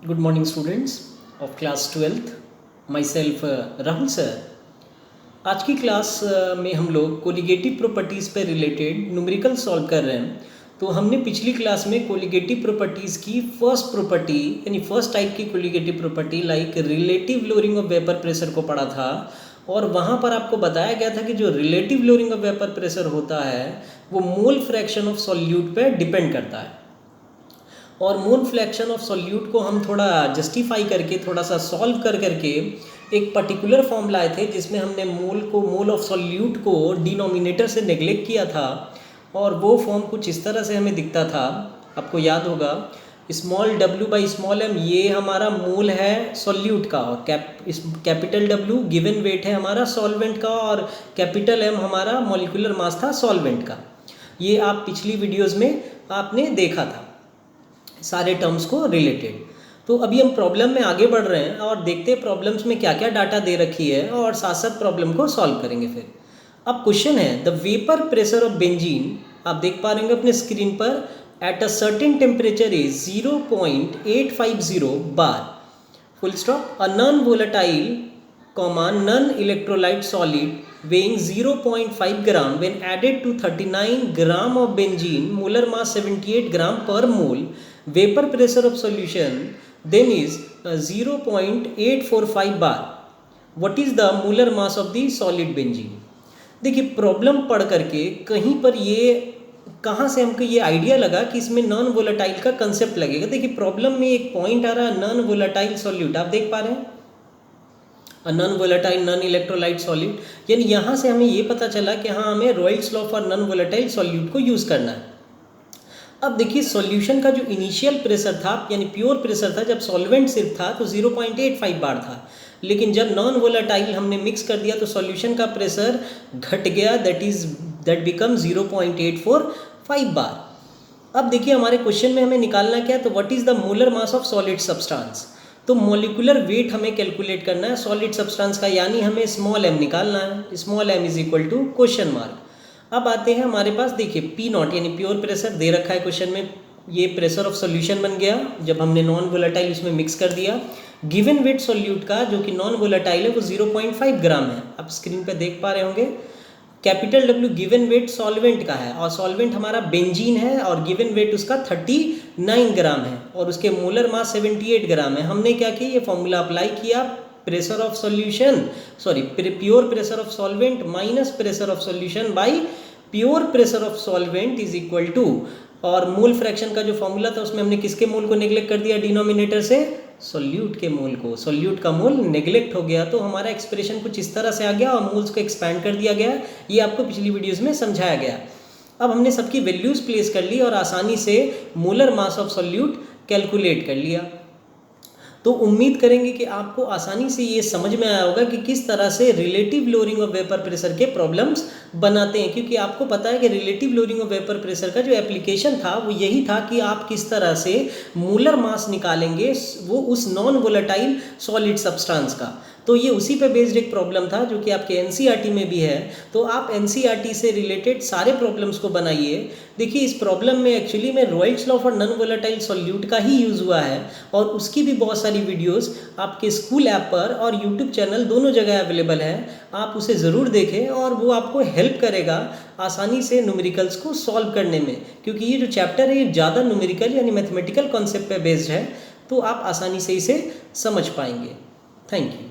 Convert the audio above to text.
Good morning, students of class 12th. Myself Rahul sir. आज की class में हम लोग कोलिगेटिव प्रॉपर्टीज़ पे रिलेटेड न्यूमेरिकल सॉल्व कर रहे हैं. तो हमने पिछली क्लास में कोलिगेटिव प्रॉपर्टीज़ की फर्स्ट प्रॉपर्टी यानी फर्स्ट टाइप की colligative property like relative lowering of vapour pressure को पढ़ा था. और वहाँ पर आपको बताया गया था कि जो relative lowering of vapour pressure होता है वो मोल फ्रैक्शन ऑफ सॉल्यूट पे डिपेंड करता है. और मोल फ्रैक्शन ऑफ सॉल्यूट को हम थोड़ा जस्टिफाई करके थोड़ा सा सॉल्व करके एक पर्टिकुलर फॉर्म लाए थे जिसमें हमने मोल ऑफ सॉल्यूट को डिनोमिनेटर से नेग्लेक्ट किया था. और वो फॉर्म कुछ इस तरह से हमें दिखता था, आपको याद होगा. Small w by small m ये हमारा मोल है सॉल्यूट का, और कैपिटल W गिवन वेट है हमारा सॉल्वेंट का, और कैपिटल M हमारा मॉलिक्यूलर मास था सॉल्वेंट का. ये आप पिछली वीडियोज़ में आपने देखा था सारे टर्म्स को रिलेटेड. तो अभी हम प्रॉब्लम में आगे बढ़ रहे हैं और देखते हैं प्रॉब्लम्स में क्या क्या डाटा दे रखी है और साथ साथ प्रॉब्लम को सॉल्व करेंगे. फिर अब क्वेश्चन है the vapour pressure of benzene, आप देख पा रहे हैं अपने स्क्रीन पर, at a certain temperature is 0.850 bar full stop a non volatile non electrolyte solid weighing 0.5 gram when added to 39 gram of benzene, molar mass 78 gram per mole, vapor pressure of solution then is 0.845 bar. What is the molar mass of the solid benzene? देखिए problem पढ़ करके कहीं पर ये कहाँ से हमको ये आइडिया लगा कि इसमें नॉन वोलेटाइल का कंसेप्ट लगेगा. देखिए प्रॉब्लम में एक पॉइंट आ रहा है नॉन वोलेटाइल सॉल्यूट, आप देख पा रहे हैं non volatile non electrolyte solute. यानी यहाँ से हमें ये पता चला कि हाँ हमें Royals law for non volatile solute को यूज़ करना है. अब देखिए सॉल्यूशन का जो इनिशियल प्रेशर था यानी प्योर प्रेशर था जब सॉल्वेंट सिर्फ था तो 0.85 बार था, लेकिन जब नॉन वोलेटाइल हमने मिक्स कर दिया तो सॉल्यूशन का प्रेशर घट गया, दैट बिकम 0.845 बार. अब देखिए हमारे क्वेश्चन में हमें निकालना क्या है, तो what is the molar mass of solid substance. तो मॉलिक्यूलर वेट हमें कैलकुलेट करना है सॉलिड सब्सटेंस का, यानी हमें स्मॉल m निकालना है. Small m is equal to question mark. अब आते हैं हमारे पास, देखिए P0 यानी प्योर प्रेशर दे रखा है क्वेश्चन में. ये प्रेशर ऑफ सॉल्यूशन बन गया जब हमने नॉन वोलेटाइल उसमें मिक्स कर दिया. गिवन वेट सॉल्यूट का जो कि नॉन वोलेटाइल है वो 0.5 ग्राम है, आप स्क्रीन पे देख पा रहे होंगे. Capital W given weight solvent का है और सॉल्वेंट हमारा बेंजीन है और गिवन वेट उसका 39 ग्राम है और उसके मोलर मास 78 ग्राम है. हमने क्या किया, ये फॉर्मूला अप्लाई किया, pressure of solution pure pressure of solvent minus pressure of solution by pure pressure of solvent is equal to, और मोल फ्रैक्शन का जो फॉर्मूला था उसमें हमने किसके मोल को नेग्लेक्ट कर दिया डिनोमिनेटर से, सॉल्यूट के मोल को. सॉल्यूट का मोल नेग्लेक्ट हो गया तो हमारा एक्सप्रेशन कुछ इस तरह से आ गया और मोल्स को एक्सपैंड कर दिया गया. ये आपको पिछली वीडियोस में समझाया गया. अब हमने सबकी वैल्यूज प्लेस कर ली और आसानी से molar mass of solute calculate कर लिया. तो उम्मीद करेंगे कि आपको आसानी से ये समझ में आया होगा कि किस तरह से relative lowering of vapour pressure के प्रॉब्लम्स बनाते हैं, क्योंकि आपको पता है कि relative lowering of vapour pressure का जो एप्लीकेशन था वो यही था कि आप किस तरह से मोलर मास निकालेंगे वो उस नॉन वोलेटाइल सॉलिड सब्सटेंस का. तो ये उसी पे बेस्ड एक प्रॉब्लम था जो कि आपके एनसीईआरटी में भी है. तो आप एनसीईआरटी से रिलेटेड सारे प्रॉब्लम्स को बनाइए. देखिए इस प्रॉब्लम में एक्चुअली में Royals law for non volatile solute का ही यूज़ हुआ है और उसकी भी बहुत सारी वीडियोस आपके स्कूल ऐप पर और यूट्यूब चैनल दोनों जगह अवेलेबल है. आप उसे ज़रूर देखें और वो आपको हेल्प करेगा आसानी से न्यूमेरिकल्स को सॉल्व करने में, क्योंकि ये जो चैप्टर है ये ज़्यादा न्यूमेरिकल यानी मैथमेटिकल कॉन्सेप्ट पे बेस्ड है, तो आप आसानी से इसे समझ पाएंगे. Thank you.